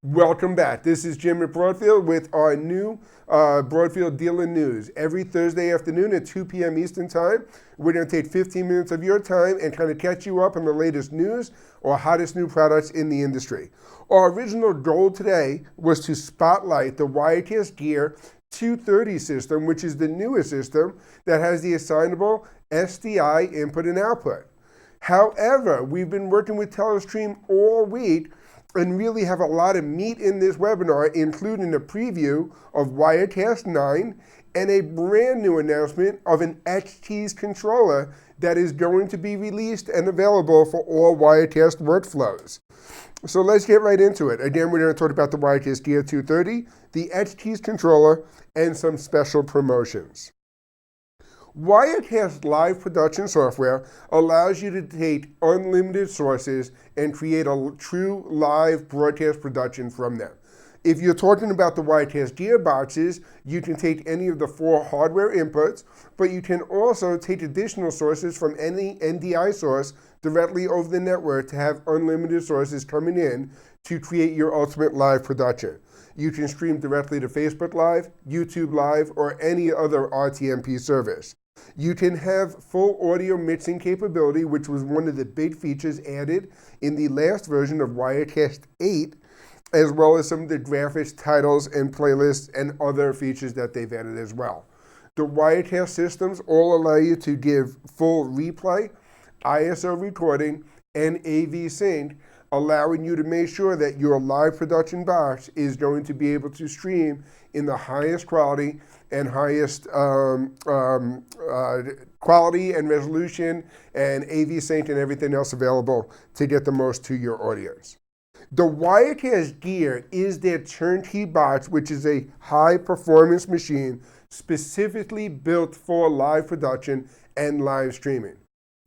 Welcome back. This is Jim at Broadfield with our new Broadfield Dealer News. Every Thursday afternoon at 2 p.m. Eastern Time, we're going to take 15 minutes of your time and kind of catch you up on the latest news or hottest new products in the industry. Our original goal today was to spotlight the Wirecast Gear 230 system, which is the newest system that has the assignable SDI input and output. However, we've been working with Telestream all week and really have a lot of meat in this webinar, including a preview of Wirecast 9 and a brand new announcement of an HT's controller that is going to be released and available for all Wirecast workflows. So let's get right into it. Again, we're going to talk about the Wirecast Gear 230, the HT's controller, and some special promotions. Wirecast live production software allows you to take unlimited sources and create a true live broadcast production from them. If you're talking about the Wirecast Gear boxes, you can take any of the 4 hardware inputs, but you can also take additional sources from any NDI source directly over the network to have unlimited sources coming in to create your ultimate live production. You can stream directly to Facebook Live, YouTube Live, or any other RTMP service. You can have full audio mixing capability, which was one of the big features added in the last version of Wirecast 8, as well as some of the graphics, titles, and playlists and other features that they've added as well. The Wirecast systems all allow you to give full replay, ISO recording, and AV sync, allowing you to make sure that your live production box is going to be able to stream in the highest quality and highest quality and resolution and AV sync and everything else available to get the most to your audience. The Wirecast Gear is their turnkey box, which is a high performance machine specifically built for live production and live streaming.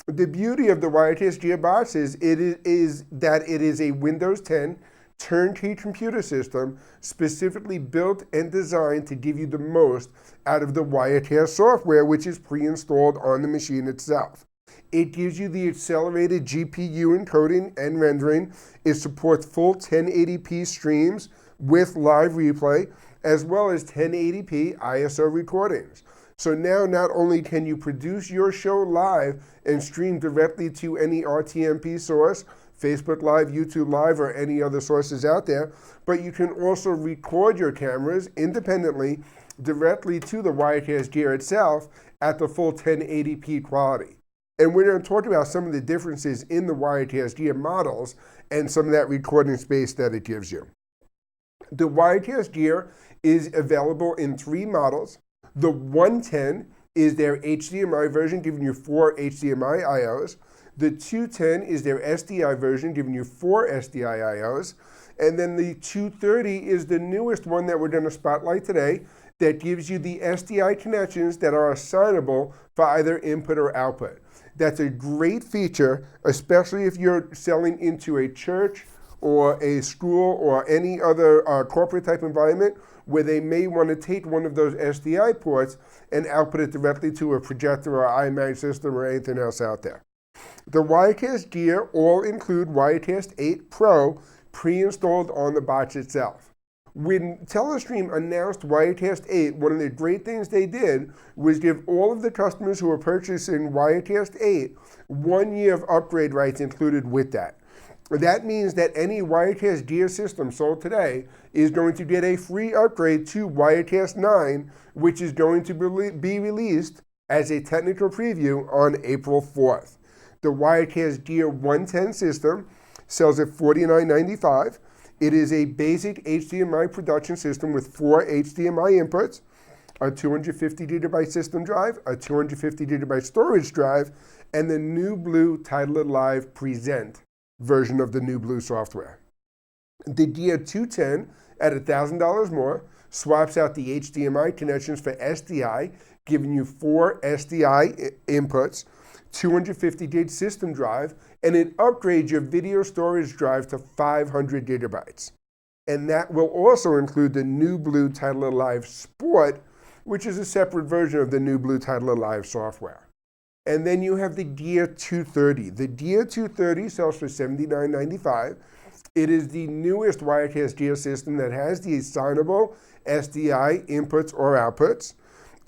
The beauty of the Wirecast Gear box is that it is a Windows 10 turnkey computer system specifically built and designed to give you the most out of the Wirecast software, which is pre-installed on the machine itself. It gives you the accelerated GPU encoding and rendering. It supports full 1080p streams with live replay, as well as 1080p ISO recordings. So now not only can you produce your show live and stream directly to any RTMP source, Facebook Live, YouTube Live, or any other sources out there, but you can also record your cameras independently directly to the Wirecast Gear itself at the full 1080p quality. And we're going to talk about some of the differences in the Wirecast Gear models and some of that recording space that it gives you. The Wirecast Gear is available in 3 models. The 110 is their HDMI version, giving you 4 HDMI IOs. The 210 is their SDI version, giving you 4 SDI IOs. And then the 230 is the newest one that we're going to spotlight today that gives you the SDI connections that are assignable for either input or output. That's a great feature, especially if you're selling into a church or a school or any other corporate type environment where they may want to take one of those SDI ports and output it directly to a projector or iMac system or anything else out there. The Wirecast Gear all include Wirecast 8 Pro pre-installed on the box itself. When Telestream announced Wirecast 8, one of the great things they did was give all of the customers who were purchasing Wirecast 8 1 year of upgrade rights included with that. That means that any Wirecast Gear system sold today is going to get a free upgrade to Wirecast 9, which is going to be released as a technical preview on April 4th. The Wirecast Gear 110 system sells at $49.95. It is a basic HDMI production system with 4 HDMI inputs, a 250 gigabyte system drive, a 250 gigabyte storage drive, and the New Blue Tidal Live Present version of the New Blue software. The Gear 210 at $1,000 more swaps out the HDMI connections for SDI, giving you 4 SDI inputs, 250 gig system drive, and it upgrades your video storage drive to 500 gigabytes. And that will also include the New Blue Tidal Live Sport, which is a separate version of the New Blue Tidal Live software. And then you have the Gear 230. The Gear 230 sells for $79.95. It is the newest Wirecast Gear system that has the assignable SDI inputs or outputs.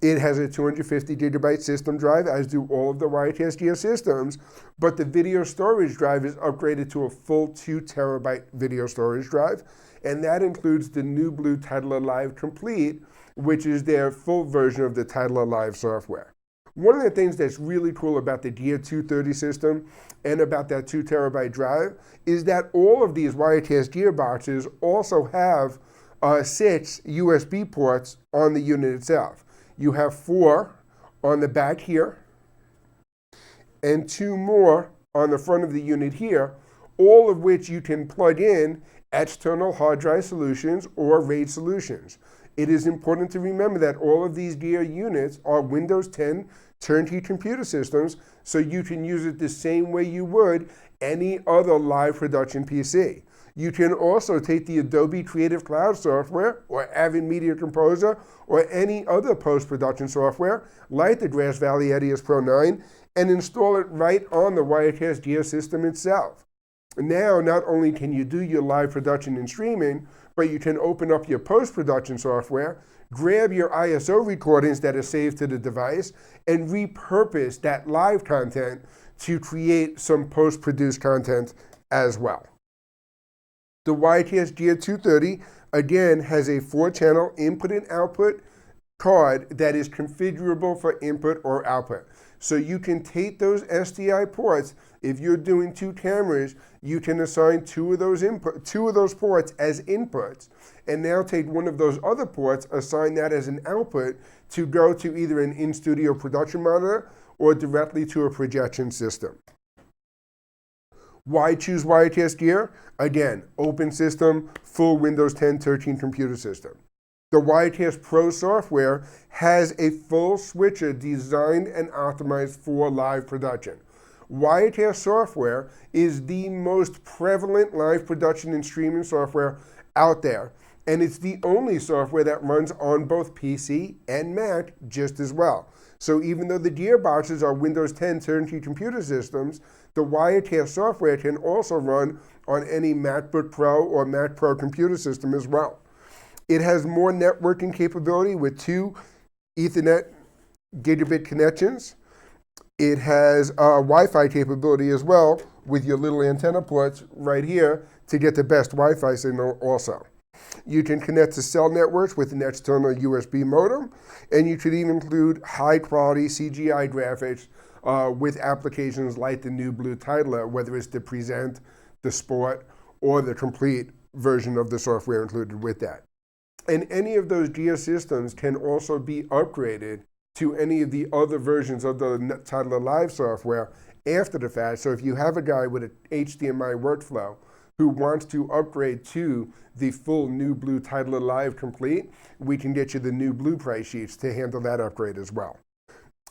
It has a 250 gigabyte system drive, as do all of the Wirecast Gear systems, but the video storage drive is upgraded to a full 2 terabyte video storage drive, and that includes the new Blue Titler Live Complete, which is their full version of the Titler Live software. One of the things that's really cool about the Gear 230 system and about that 2 terabyte drive is that all of these Wirecast Gear boxes also have 6 USB ports on the unit itself. You have 4 on the back here and 2 more on the front of the unit here, all of which you can plug in external hard drive solutions or RAID solutions. It is important to remember that all of these Gear units are Windows 10 turnkey computer systems, so you can use it the same way you would any other live production PC. You can also take the Adobe Creative Cloud software or Avid Media Composer or any other post-production software like the Grass Valley Edius Pro 9 and install it right on the Wirecast Gear system itself. Now, not only can you do your live production and streaming, but you can open up your post-production software, grab your ISO recordings that are saved to the device, and repurpose that live content to create some post-produced content as well. The Wirecast Gear 230, again, has a 4-channel input and output card that is configurable for input or output. So you can take those SDI ports. If you're doing 2 cameras, you can assign 2 of those ports as inputs, and now take one of those other ports, assign that as an output to go to either an in-studio production monitor or directly to a projection system. Why choose Wirecast Gear? Again, open system, full Windows 10 13 computer system. The Wirecast Pro software has a full switcher designed and optimized for live production. Wirecast software is the most prevalent live production and streaming software out there, and it's the only software that runs on both PC and Mac just as well. So even though the gearboxes are Windows 10 turnkey computer systems, the Wirecast software can also run on any MacBook Pro or Mac Pro computer system as well. It has more networking capability with 2 Ethernet gigabit connections. It has Wi-Fi capability as well with your little antenna ports right here to get the best Wi-Fi signal also. You can connect to cell networks with an external USB modem, and you could even include high-quality CGI graphics with applications like the new Blue Titler, whether it's the Present, the Sport, or the complete version of the software included with that. And any of those Gear systems can also be upgraded to any of the other versions of the Titler Live software after the fact. So if you have a guy with an HDMI workflow who wants to upgrade to the full new Blue Titler Live Complete, we can get you the new Blue price sheets to handle that upgrade as well.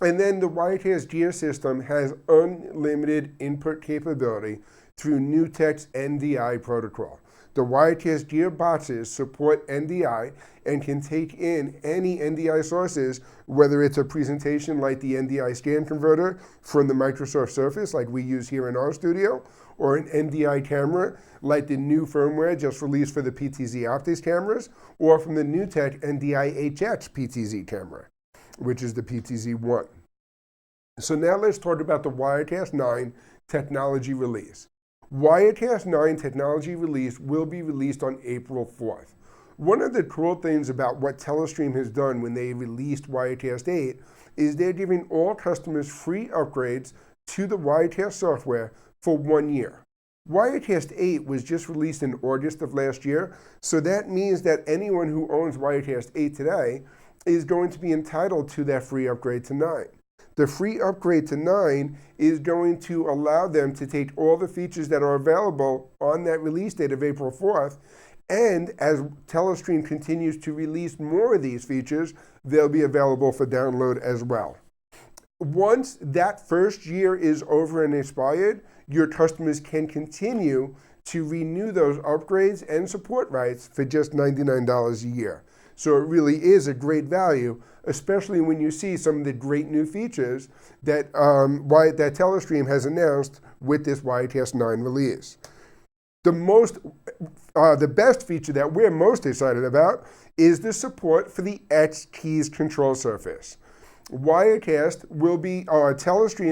And then the Wirecast Gear system has unlimited input capability through NewTek's NDI protocol. The Wirecast Gear boxes support NDI and can take in any NDI sources, whether it's a presentation like the NDI scan converter from the Microsoft Surface like we use here in our studio, or an NDI camera like the new firmware just released for the PTZ Optics cameras, or from the NewTek NDI HX PTZ camera, which is the PTZ1. So now let's talk about the Wirecast 9 technology release. Wirecast 9 technology release will be released on April 4th. One of the cool things about what Telestream has done when they released Wirecast 8 is they're giving all customers free upgrades to the Wirecast software for 1 year. Wirecast 8 was just released in August of last year, so that means that anyone who owns Wirecast 8 today is going to be entitled to that free upgrade to 9. The free upgrade to 9 is going to allow them to take all the features that are available on that release date of April 4th, and as Telestream continues to release more of these features, they'll be available for download as well. Once that first year is over and expired, your customers can continue to renew those upgrades and support rights for just $99 a year. So it really is a great value, especially when you see some of the great new features that that Telestream has announced with this Wirecast 9 release. The best feature that we're most excited about is the support for the X Keys control surface. Telestream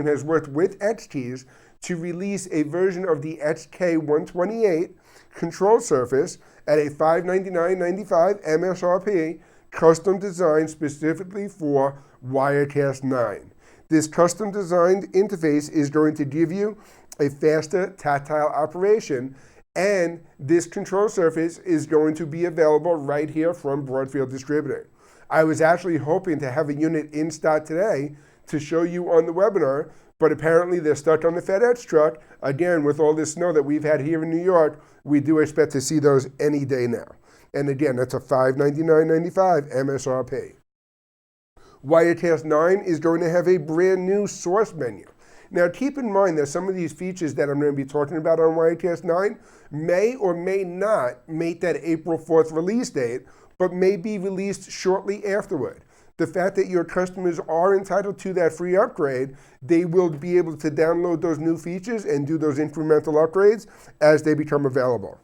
has worked with X Keys to release a version of the XK128 control surface at a $599.95 MSRP, custom designed specifically for Wirecast 9. This custom designed interface is going to give you a faster tactile operation, and this control surface is going to be available right here from Broadfield Distributing. I was actually hoping to have a unit in stock today to show you on the webinar, but apparently they're stuck on the FedEx truck. Again, with all this snow that we've had here in New York, we do expect to see those any day now. And again, that's a $599.95 MSRP. Wirecast 9 is going to have a brand new source menu. Now keep in mind that some of these features that I'm going to be talking about on Wirecast 9 may or may not make that April 4th release date, but may be released shortly afterward. The fact that your customers are entitled to that free upgrade, they will be able to download those new features and do those incremental upgrades as they become available.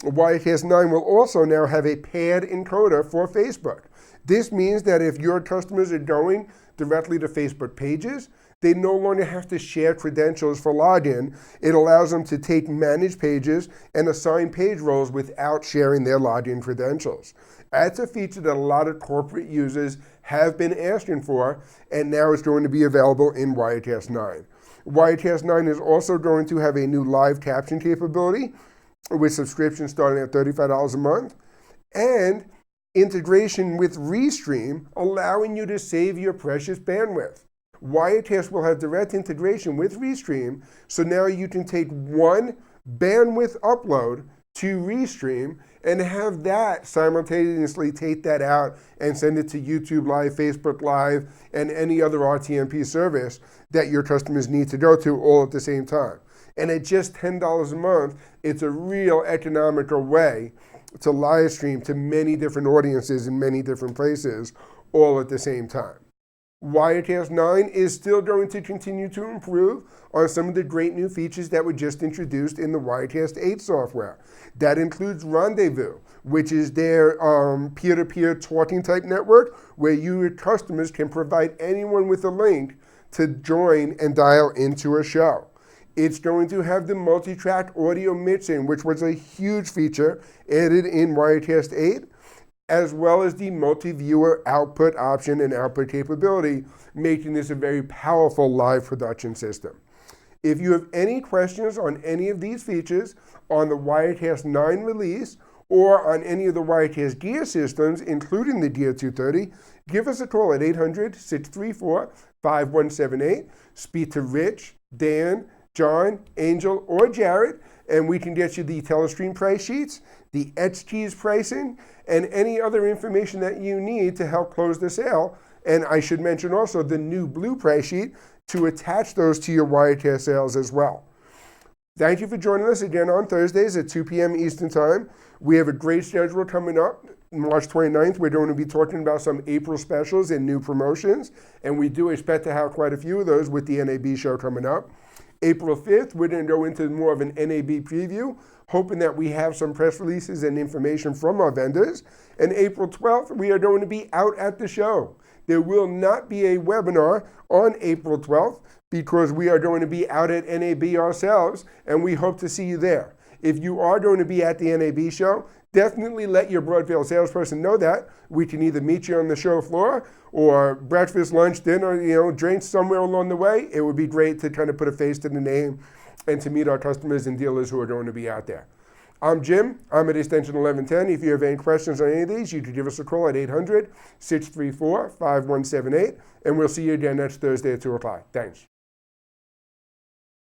Wirecast 9 will also now have a paired encoder for Facebook. This means that if your customers are going directly to Facebook pages, they no longer have to share credentials for login. It allows them to take managed pages and assign page roles without sharing their login credentials. That's a feature that a lot of corporate users have been asking for, and now it's going to be available in Wirecast 9. Wirecast 9 is also going to have a new live caption capability with subscriptions starting at $35 a month, and integration with Restream, allowing you to save your precious bandwidth. Wirecast will have direct integration with Restream, so now you can take one bandwidth upload to Restream and have that simultaneously take that out and send it to YouTube Live, Facebook Live, and any other RTMP service that your customers need to go to all at the same time. And at just $10 a month, it's a real economical way to live stream to many different audiences in many different places all at the same time. Wirecast 9 is still going to continue to improve on some of the great new features that were just introduced in the Wirecast 8 software. That includes Rendezvous, which is their peer-to-peer talking type network where your customers can provide anyone with a link to join and dial into a show. It's going to have the multi-track audio mixing, which was a huge feature added in Wirecast 8, as well as the multi-viewer output option and output capability, making this a very powerful live production system. If you have any questions on any of these features on the Wirecast 9 release or on any of the Wirecast Gear systems, including the Gear 230, give us a call at 800-634-5178. Speak to Rich, Dan, John, Angel, or Jared, and we can get you the Telestream price sheets, the X Keys pricing, and any other information that you need to help close the sale. And I should mention also the new blue price sheet to attach those to your Wirecast sales as well. Thank you for joining us again on Thursdays at 2 p.m. Eastern Time. We have a great schedule coming up. March 29th, we're going to be talking about some April specials and new promotions, and we do expect to have quite a few of those with the NAB show coming up. April 5th, we're going to go into more of an NAB preview, hoping that we have some press releases and information from our vendors. And April 12th, we are going to be out at the show. There will not be a webinar on April 12th because we are going to be out at NAB ourselves, and we hope to see you there. If you are going to be at the NAB show, definitely let your Broadfield salesperson know that. We can either meet you on the show floor or breakfast, lunch, dinner, drinks somewhere along the way. It would be great to kind of put a face to the name and to meet our customers and dealers who are going to be out there. I'm Jim. I'm at extension 1110. If you have any questions on any of these, you can give us a call at 800-634-5178, and we'll see you again next Thursday at 2 o'clock. Thanks.